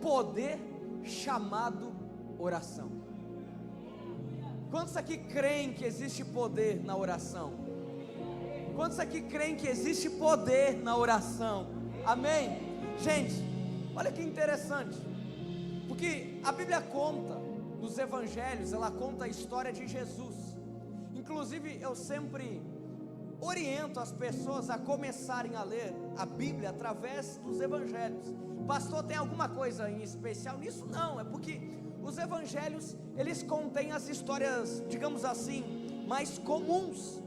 poder chamado oração. Quantos aqui creem que existe poder na oração? Quantos aqui creem que existe poder na oração? Amém? Gente, olha que interessante, porque a Bíblia conta, nos evangelhos, ela conta a história de Jesus. Inclusive, eu sempre oriento as pessoas a começarem a ler a Bíblia através dos evangelhos. Pastor, tem alguma coisa em especial nisso? Não, é porque os evangelhos, eles contêm as histórias, digamos assim, mais comuns,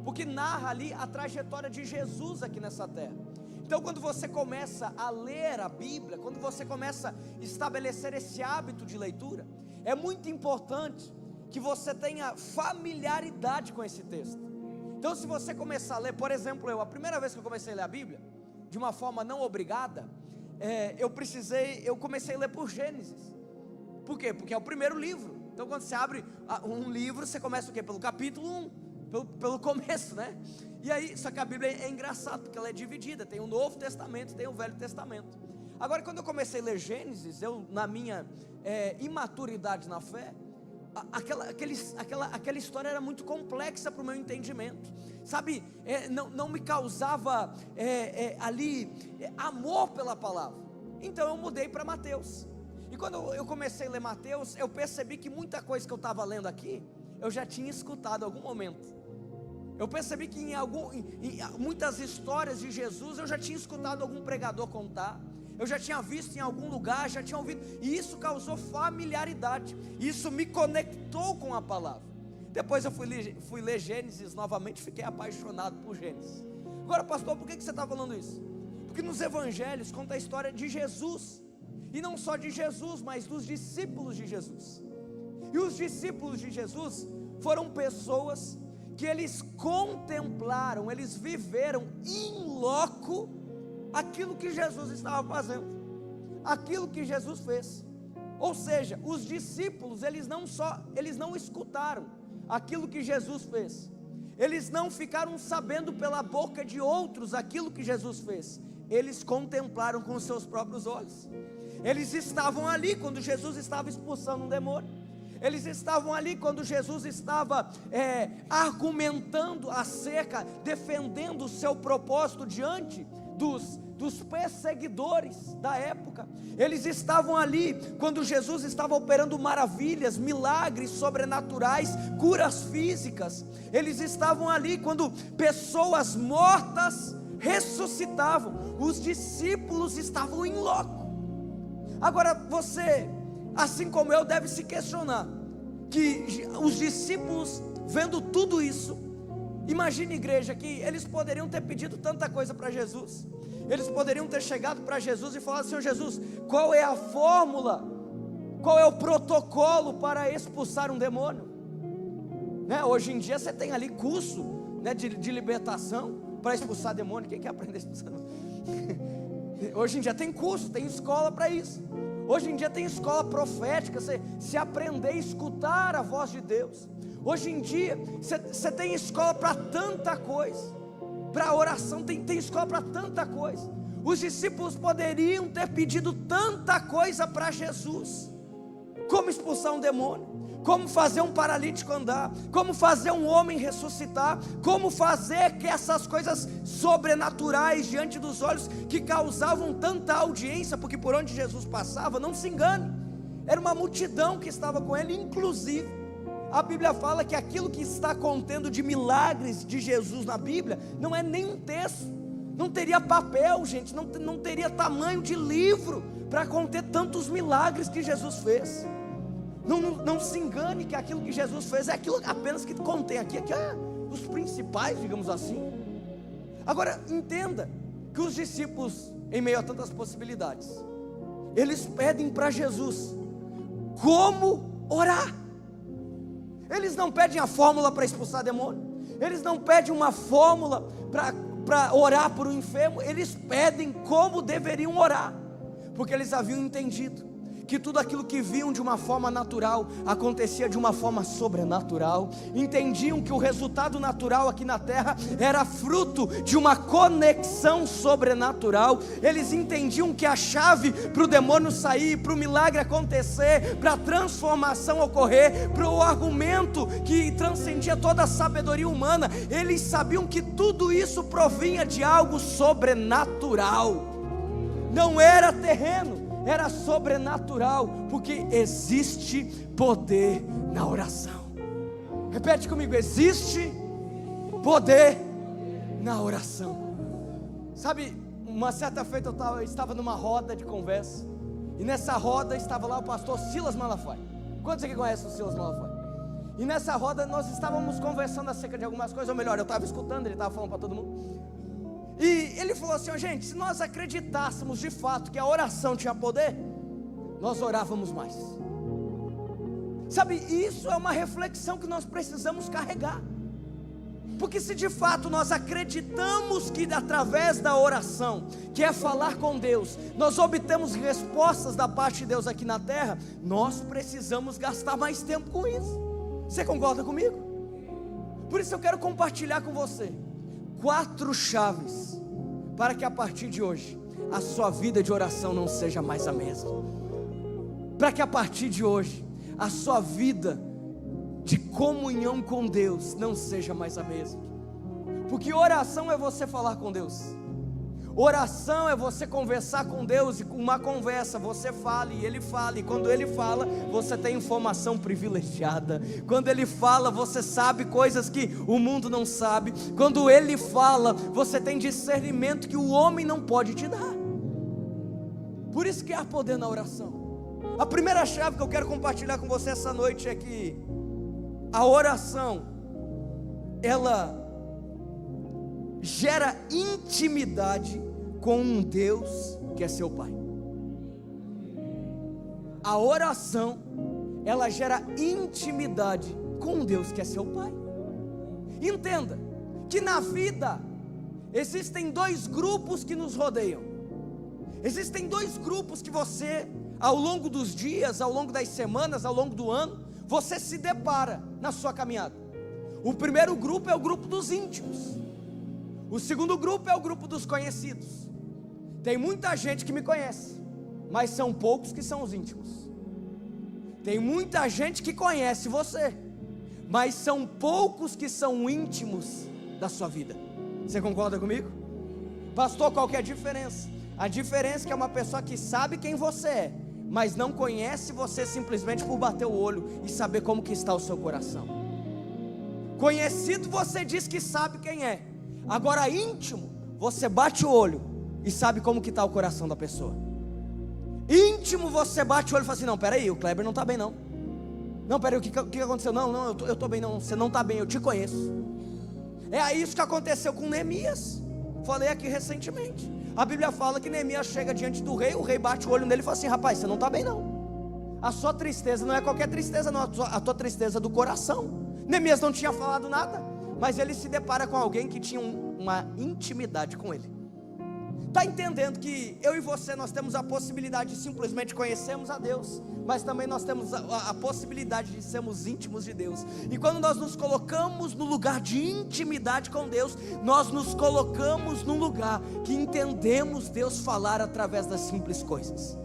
porque narra ali a trajetória de Jesus aqui nessa terra. Então, quando você começa a ler a Bíblia, quando você começa a estabelecer esse hábito de leitura, é muito importante que você tenha familiaridade com esse texto. Então, se você começar a ler, por exemplo, a primeira vez que eu comecei a ler a Bíblia, de uma forma não obrigada, eu comecei a ler por Gênesis. Por quê? Porque é o primeiro livro. Então, quando você abre um livro, você começa o quê? Pelo capítulo 1, pelo começo, né? E aí, só que a Bíblia é engraçada, porque ela é dividida, tem o Novo Testamento, tem o Velho Testamento. Agora, quando eu comecei a ler Gênesis, na minha imaturidade na fé, aquela história era muito complexa para o meu entendimento, sabe? Não me causava amor pela palavra. Então eu mudei para Mateus. E quando eu comecei a ler Mateus, eu percebi que muita coisa que eu estava lendo aqui, eu já tinha escutado em algum momento. Eu percebi que em muitas histórias de Jesus, eu já tinha escutado algum pregador contar, eu já tinha visto em algum lugar, já tinha ouvido, e isso causou familiaridade, isso me conectou com a palavra. Depois eu fui ler Gênesis novamente, fiquei apaixonado por Gênesis. Agora, pastor, por que você está falando isso? Porque nos evangelhos conta a história de Jesus, e não só de Jesus, mas dos discípulos de Jesus. E os discípulos de Jesus foram pessoas que eles contemplaram, eles viveram in loco aquilo que Jesus estava fazendo, aquilo que Jesus fez. Ou seja, os discípulos, eles não escutaram aquilo que Jesus fez, eles não ficaram sabendo pela boca de outros aquilo que Jesus fez, eles contemplaram com os seus próprios olhos. Eles estavam ali quando Jesus estava expulsando um demônio, eles estavam ali quando Jesus estava argumentando acerca, defendendo o seu propósito diante dos perseguidores da época. Eles estavam ali quando Jesus estava operando maravilhas, milagres sobrenaturais, curas físicas. Eles estavam ali quando pessoas mortas ressuscitavam. Os discípulos estavam em loco. Agora você, assim como eu, deve se questionar que os discípulos, vendo tudo isso, imagine, igreja, que eles poderiam ter pedido tanta coisa para Jesus. Eles poderiam ter chegado para Jesus e falado: Senhor Jesus, qual é a fórmula, qual é o protocolo para expulsar um demônio? Né? Hoje em dia você tem ali curso, né, de libertação para expulsar demônio. Quem quer aprender a expulsar demônio? Hoje em dia tem curso, tem escola para isso. Hoje em dia tem escola profética, se aprender a escutar a voz de Deus. Hoje em dia você tem escola para tanta coisa, para oração, tem escola para tanta coisa. Os discípulos poderiam ter pedido tanta coisa para Jesus: como expulsar um demônio, como fazer um paralítico andar, como fazer um homem ressuscitar, como fazer que essas coisas sobrenaturais diante dos olhos, que causavam tanta audiência, porque por onde Jesus passava, não se engane, era uma multidão que estava com ele. Inclusive a Bíblia fala que aquilo que está contendo de milagres de Jesus na Bíblia, não é nem um texto, não teria papel, gente, não teria tamanho de livro para conter tantos milagres que Jesus fez. Não se engane que aquilo que Jesus fez é aquilo apenas que contém aqui os principais, digamos assim. Agora entenda que os discípulos, em meio a tantas possibilidades, eles pedem para Jesus como orar. Eles não pedem a fórmula para expulsar demônio, eles não pedem uma fórmula para orar por um enfermo, eles pedem como deveriam orar, porque eles haviam entendido que tudo aquilo que viam de uma forma natural acontecia de uma forma sobrenatural. Entendiam que o resultado natural aqui na terra era fruto de uma conexão sobrenatural. Eles entendiam que a chave para o demônio sair, para o milagre acontecer, para a transformação ocorrer, para o argumento que transcendia toda a sabedoria humana, eles sabiam que tudo isso provinha de algo sobrenatural. Não era terreno, era sobrenatural, porque existe poder na oração. Repete comigo: existe poder na oração. Sabe, uma certa feita eu estava numa roda de conversa, e nessa roda estava lá o pastor Silas Malafaia. Quantos aqui conhecem o Silas Malafaia? E nessa roda nós estávamos conversando acerca de algumas coisas, ou melhor, eu estava escutando, ele estava falando para todo mundo. E ele falou assim: gente, se nós acreditássemos de fato que a oração tinha poder, nós orávamos mais. Sabe, isso é uma reflexão que nós precisamos carregar. Porque se de fato nós acreditamos que através da oração, que é falar com Deus, nós obtemos respostas da parte de Deus aqui na terra, nós precisamos gastar mais tempo com isso. Você concorda comigo? Por isso eu quero compartilhar com você 4 chaves para que a partir de hoje a sua vida de oração não seja mais a mesma. Para que a partir de hoje a sua vida de comunhão com Deus não seja mais a mesma. Porque oração é você falar com Deus. Oração é você conversar com Deus, e com uma conversa você fala e Ele fala, e quando Ele fala, você tem informação privilegiada. Quando Ele fala, você sabe coisas que o mundo não sabe. Quando Ele fala, você tem discernimento que o homem não pode te dar. Por isso que há poder na oração. A primeira chave que eu quero compartilhar com você essa noite é que a oração, ela gera intimidade com um Deus que é seu Pai. A oração, ela gera intimidade com um Deus que é seu Pai. Entenda que na vida existem 2 grupos que nos rodeiam. Existem 2 grupos que você, ao longo dos dias, ao longo das semanas, ao longo do ano, você se depara na sua caminhada. O primeiro grupo é o grupo dos íntimos. O segundo grupo é o grupo dos conhecidos. Tem muita gente que me conhece, mas são poucos que são os íntimos. Tem muita gente que conhece você, mas são poucos que são íntimos da sua vida. Você concorda comigo? Pastor, qual que é a diferença? A diferença é que é uma pessoa que sabe quem você é, mas não conhece você simplesmente por bater o olho e saber como que está o seu coração. Conhecido, você diz que sabe quem é. Agora íntimo, você bate o olho e sabe como que está o coração da pessoa. Íntimo, você bate o olho e fala assim: não, peraí, o Kleber não está bem não. Não, peraí, o que aconteceu? Não, eu estou bem não, você não está bem, eu te conheço. É isso que aconteceu com Neemias. Falei aqui recentemente. A Bíblia fala que Neemias chega diante do rei, o rei bate o olho nele e fala assim: rapaz, você não está bem não. A sua tristeza não é qualquer tristeza não, a tua tristeza é do coração. Neemias não tinha falado nada, mas ele se depara com alguém que tinha uma intimidade com ele. Está entendendo que eu e você, nós temos a possibilidade de simplesmente conhecermos a Deus, mas também nós temos a possibilidade de sermos íntimos de Deus. E quando nós nos colocamos no lugar de intimidade com Deus, nós nos colocamos num lugar que entendemos Deus falar através das simples coisas.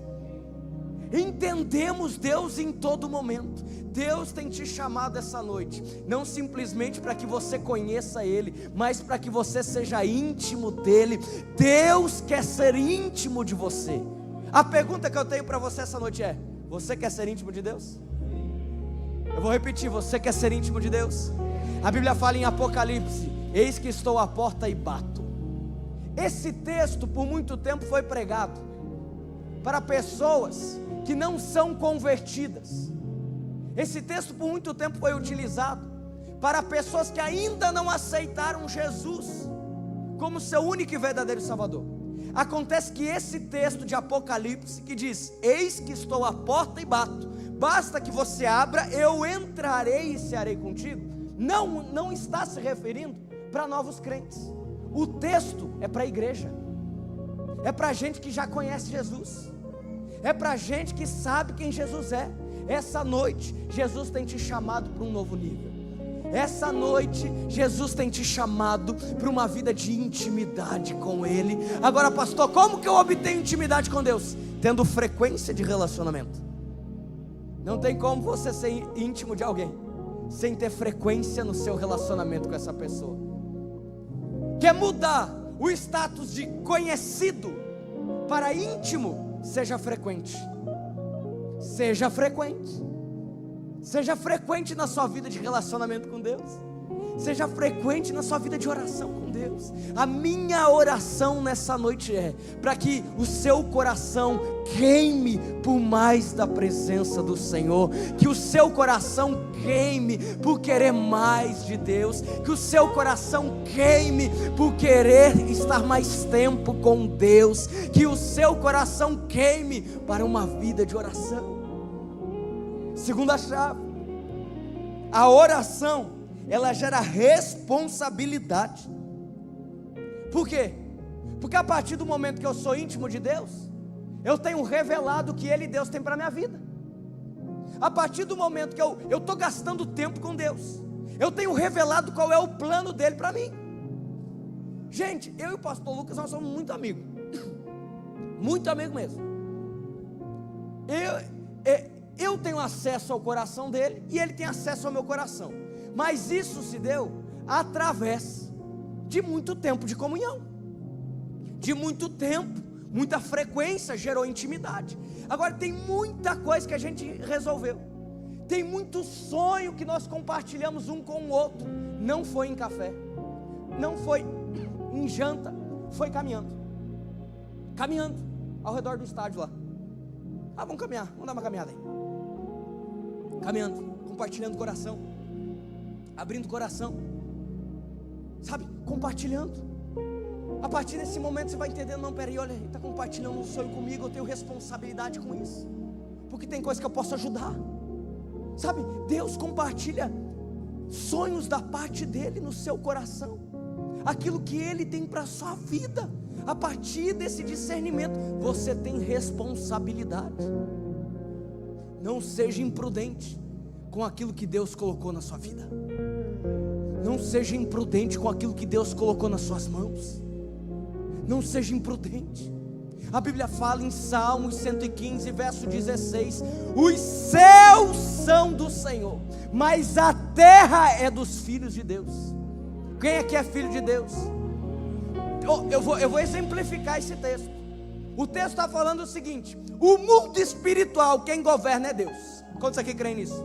Entendemos Deus em todo momento. Deus tem te chamado essa noite, não simplesmente para que você conheça Ele, mas para que você seja íntimo dEle. Deus quer ser íntimo de você. A pergunta que eu tenho para você essa noite é: você quer ser íntimo de Deus? Eu vou repetir: você quer ser íntimo de Deus? A Bíblia fala em Apocalipse: eis que estou à porta e bato. Esse texto por muito tempo foi pregado para pessoas que não são convertidas. Esse texto por muito tempo foi utilizado para pessoas que ainda não aceitaram Jesus como seu único e verdadeiro Salvador. Acontece que esse texto de Apocalipse que diz: eis que estou à porta e bato, basta que você abra, eu entrarei e cearei contigo, não está se referindo para novos crentes. O texto é para a igreja, é para gente que já conhece Jesus, é para gente que sabe quem Jesus é. Essa noite, Jesus tem te chamado para um novo nível. Essa noite, Jesus tem te chamado para uma vida de intimidade com Ele. Agora, pastor, como que eu obtenho intimidade com Deus? Tendo frequência de relacionamento. Não tem como você ser íntimo de alguém sem ter frequência no seu relacionamento com essa pessoa. Quer mudar o status de conhecido para íntimo? Seja frequente. Seja frequente. Seja frequente na sua vida de relacionamento com Deus. Seja frequente na sua vida de oração com Deus. A minha oração nessa noite é para que o seu coração queime por mais da presença do Senhor. Que o seu coração queime por querer mais de Deus. Que o seu coração queime por querer estar mais tempo com Deus. Que o seu coração queime para uma vida de oração. Segunda chave, a oração, ela gera responsabilidade. Por quê? Porque a partir do momento que eu sou íntimo de Deus, eu tenho revelado o que Ele e Deus tem para a minha vida. A partir do momento que eu estou gastando tempo com Deus, eu tenho revelado qual é o plano dele para mim. Gente, eu e o pastor Lucas, nós somos muito amigos. Muito amigo mesmo. Eu tenho acesso ao coração dele e ele tem acesso ao meu coração. Mas isso se deu através de muito tempo de comunhão. De muito tempo, muita frequência gerou intimidade. Agora tem muita coisa que a gente resolveu. Tem muito sonho que nós compartilhamos um com o outro. Não foi em café, não foi em janta, foi caminhando. Caminhando ao redor do estádio lá. Vamos caminhar, vamos dar uma caminhada aí. Caminhando, compartilhando o coração, abrindo o coração, sabe, compartilhando. A partir desse momento você vai entendendo, não, peraí, olha, ele está compartilhando um sonho comigo, eu tenho responsabilidade com isso, porque tem coisa que eu posso ajudar, sabe, Deus compartilha sonhos da parte dele no seu coração, aquilo que ele tem para a sua vida. A partir desse discernimento, você tem responsabilidade. Não seja imprudente com aquilo que Deus colocou na sua vida. Não seja imprudente com aquilo que Deus colocou nas suas mãos. Não seja imprudente. A Bíblia fala em Salmos 115, verso 16: os céus são do Senhor, mas a terra é dos filhos de Deus. Quem aqui é filho de Deus? Eu vou exemplificar esse texto. O texto está falando o seguinte: o mundo espiritual, quem governa é Deus. Quantos aqui creem nisso?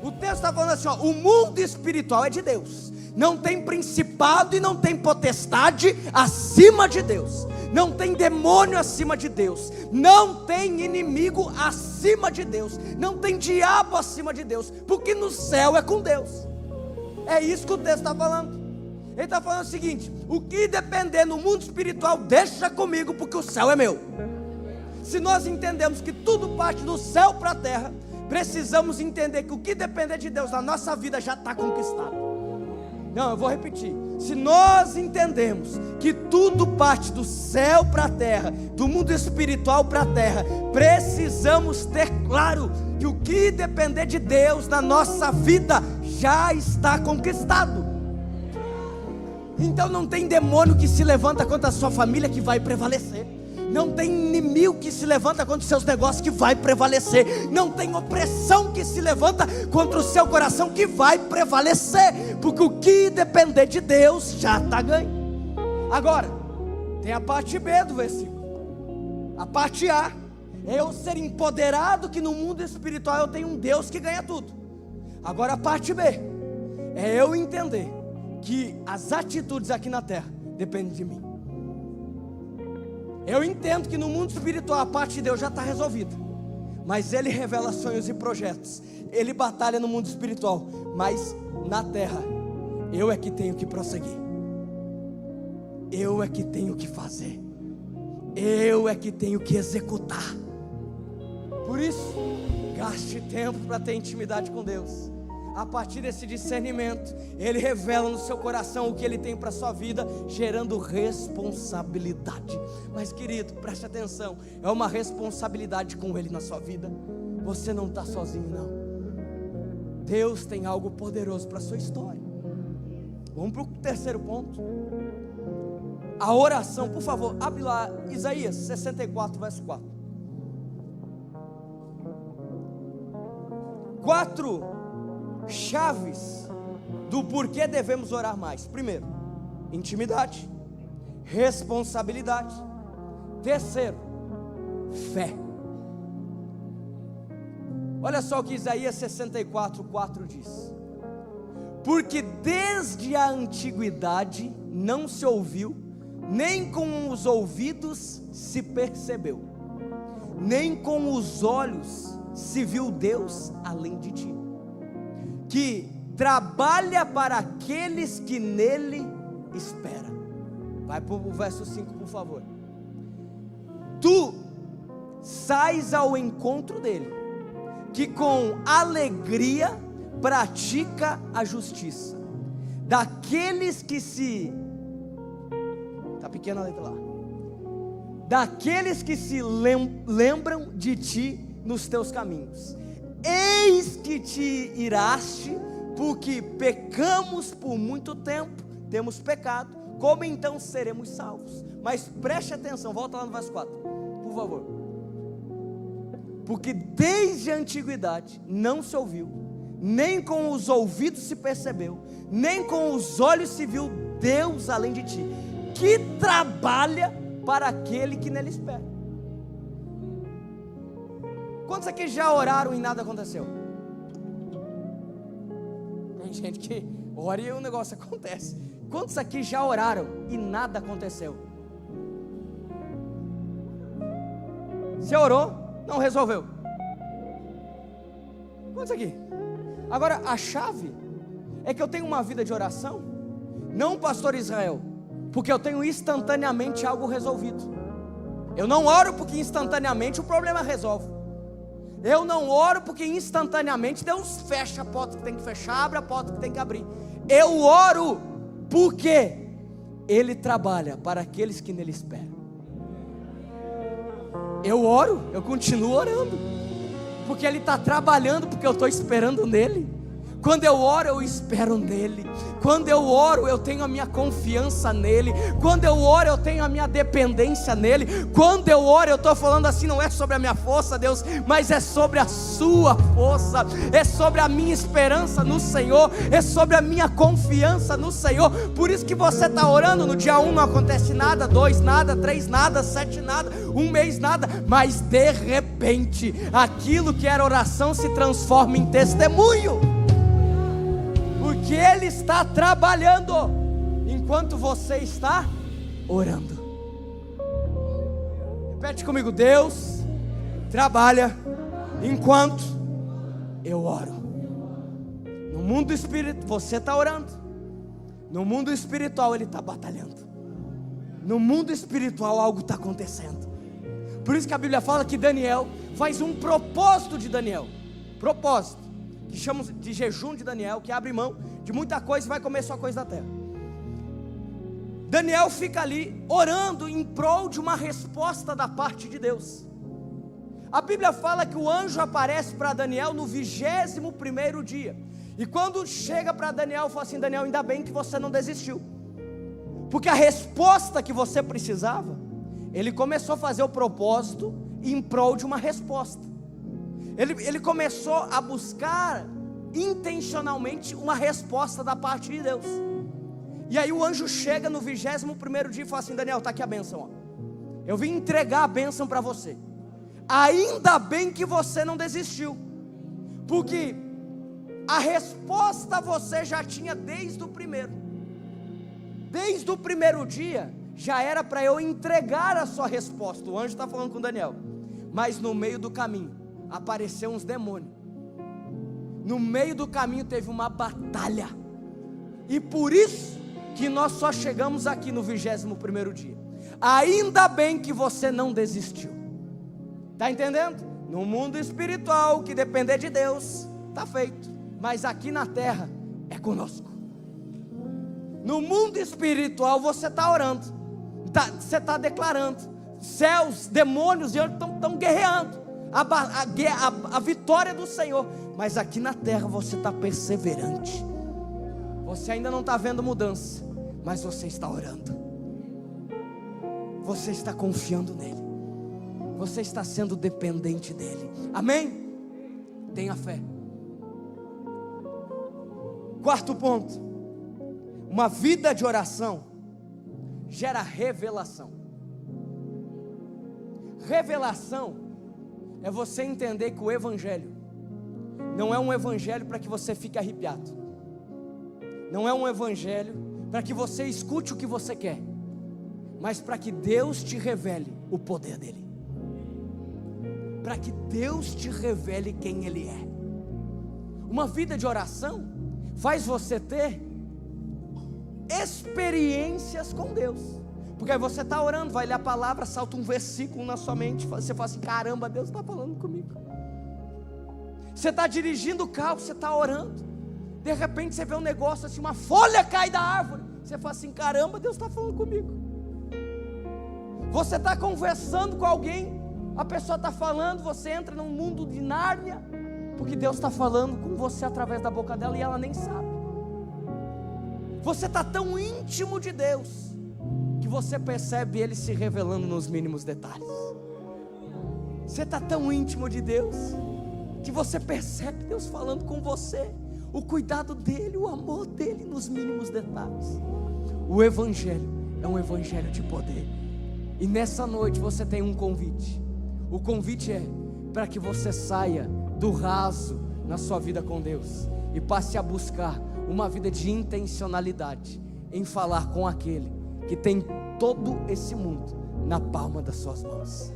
O texto está falando assim, o mundo espiritual é de Deus. Não tem principado e não tem potestade acima de Deus. Não tem demônio acima de Deus. Não tem inimigo acima de Deus. Não tem diabo acima de Deus. Porque no céu é com Deus. É isso que o texto está falando. Ele está falando o seguinte: o que depender no mundo espiritual, deixa comigo, porque o céu é meu. Se nós entendemos que tudo parte do céu para a terra, precisamos entender que o que depender de Deus na nossa vida já está conquistado. Não, eu vou repetir. Se nós entendemos que tudo parte do céu para a terra, do mundo espiritual para a terra, precisamos ter claro que o que depender de Deus na nossa vida já está conquistado. Então não tem demônio que se levanta contra a sua família que vai prevalecer. Não tem inimigo que se levanta contra os seus negócios que vai prevalecer. Não tem opressão que se levanta contra o seu coração que vai prevalecer. Porque o que depender de Deus já está ganho. Agora, tem a parte B do versículo. A parte A é eu ser empoderado que no mundo espiritual eu tenho um Deus que ganha tudo. Agora a parte B é eu entender que as atitudes aqui na terra dependem de mim. Eu entendo que no mundo espiritual a parte de Deus já está resolvida, mas Ele revela sonhos e projetos. Ele batalha no mundo espiritual, mas na terra eu é que tenho que prosseguir. Eu é que tenho que fazer. Eu é que tenho que executar. Por isso, gaste tempo para ter intimidade com Deus. a partir desse discernimento, Ele revela no seu coração o que Ele tem para a sua vida, gerando responsabilidade. Mas querido, preste atenção, é uma responsabilidade com Ele na sua vida. Você não está sozinho não. Deus tem algo poderoso para a sua história. Vamos para o terceiro ponto. A oração, por favor, abre lá, Isaías 64, verso 4. 4 chaves do porquê devemos orar mais. Primeiro, intimidade, responsabilidade. Terceiro, fé. Olha só o que Isaías 64, 4 diz: porque desde a antiguidade não se ouviu, nem com os ouvidos se percebeu, nem com os olhos se viu Deus além de ti, que trabalha para aqueles que nele esperam. Vai para o verso 5, por favor. Tu sais ao encontro dele, que com alegria pratica a justiça, daqueles que se... Está pequena a letra lá. Daqueles que se lembram de ti nos teus caminhos. Eis que te iraste, porque pecamos por muito tempo, temos pecado, como então seremos salvos? Mas preste atenção, volta lá no verso 4, por favor. Porque desde a antiguidade não se ouviu, nem com os ouvidos se percebeu, nem com os olhos se viu Deus além de ti, que trabalha para aquele que nele espera. Quantos aqui já oraram e nada aconteceu? Tem gente que ora e o negócio acontece. Quantos aqui já oraram e nada aconteceu? Você orou, não resolveu. Quantos aqui? Agora a chave é que eu tenho uma vida de oração, não, pastor Israel, porque eu tenho instantaneamente algo resolvido. Eu não oro porque instantaneamente o problema resolve. Eu não oro porque instantaneamente Deus fecha a porta que tem que fechar, abre a porta que tem que abrir. Eu oro porque Ele trabalha para aqueles que nele esperam. Eu oro, eu continuo orando, porque Ele está trabalhando, porque eu estou esperando nele. Quando eu oro, eu espero nele. Quando eu oro, eu tenho a minha confiança nele. Quando eu oro, eu tenho a minha dependência nele. Quando eu oro, eu estou falando assim, não é sobre a minha força, Deus, mas é sobre a sua força, é sobre a minha esperança no Senhor, é sobre a minha confiança no Senhor. Por isso que você está orando, no dia 1 não acontece nada, 2 nada, 3 nada, 7 nada, 1 mês nada, mas de repente, aquilo que era oração se transforma em testemunho. Porque Ele está trabalhando enquanto você está orando. Repete comigo: Deus trabalha enquanto eu oro. No mundo espiritual você está orando, no mundo espiritual Ele está batalhando. No mundo espiritual algo está acontecendo. Por isso que a Bíblia fala que Daniel faz um propósito de Daniel, propósito que chamamos de jejum de Daniel, que abre mão de muita coisa e vai comer só coisa da terra. Daniel fica ali orando em prol de uma resposta da parte de Deus. A Bíblia fala que o anjo aparece para Daniel no 21º dia, e quando chega para Daniel, fala assim: Daniel, ainda bem que você não desistiu, porque a resposta que você precisava, ele começou a fazer o propósito em prol de uma resposta. Ele começou a buscar intencionalmente uma resposta da parte de Deus. E aí o anjo chega no 21º dia e fala assim: Daniel, está aqui a bênção, ó. Eu vim entregar a bênção para você. Ainda bem que você não desistiu, porque a resposta você já tinha desde o primeiro. Desde o primeiro dia já era para eu entregar a sua resposta. O anjo está falando com Daniel, mas no meio do caminho apareceu uns demônios. No meio do caminho teve uma batalha, e por isso que nós só chegamos aqui no 21º dia. Ainda bem que você não desistiu. Está entendendo? No mundo espiritual, que depender de Deus, está feito. mas aqui na terra é conosco. No mundo espiritual você está orando, você está declarando, céus, demônios e anjos estão guerreando a vitória do Senhor, mas aqui na terra você está perseverante. Você ainda não está vendo mudança, mas você está orando, você está confiando nele, você está sendo dependente dele. Amém? Tenha fé. Quarto ponto: uma vida de oração gera revelação. Revelação é você entender que o evangelho não é um evangelho para que você fique arrepiado, não é um evangelho para que você escute o que você quer, mas para que Deus te revele o poder dele, para que Deus te revele quem ele é. Uma vida de oração faz você ter experiências com Deus, porque aí você está orando, vai ler a palavra, salta um versículo na sua mente, você fala assim: caramba, Deus está falando comigo. Você está dirigindo o carro, você está orando, de repente você vê um negócio assim, uma folha cai da árvore, você fala assim: caramba, Deus está falando comigo. Você está conversando com alguém, a pessoa está falando, você entra num mundo de Nárnia, porque Deus está falando com você através da boca dela e ela nem sabe. Você está tão íntimo de Deus que você percebe Ele se revelando nos mínimos detalhes. Você está tão íntimo de Deus que você percebe Deus falando com você, o cuidado dEle, o amor dEle nos mínimos detalhes. O Evangelho é um Evangelho de poder. E nessa noite você tem um convite. O convite é para que você saia do raso na sua vida com Deus e passe a buscar uma vida de intencionalidade em falar com aquele que tem todo esse mundo na palma das suas mãos.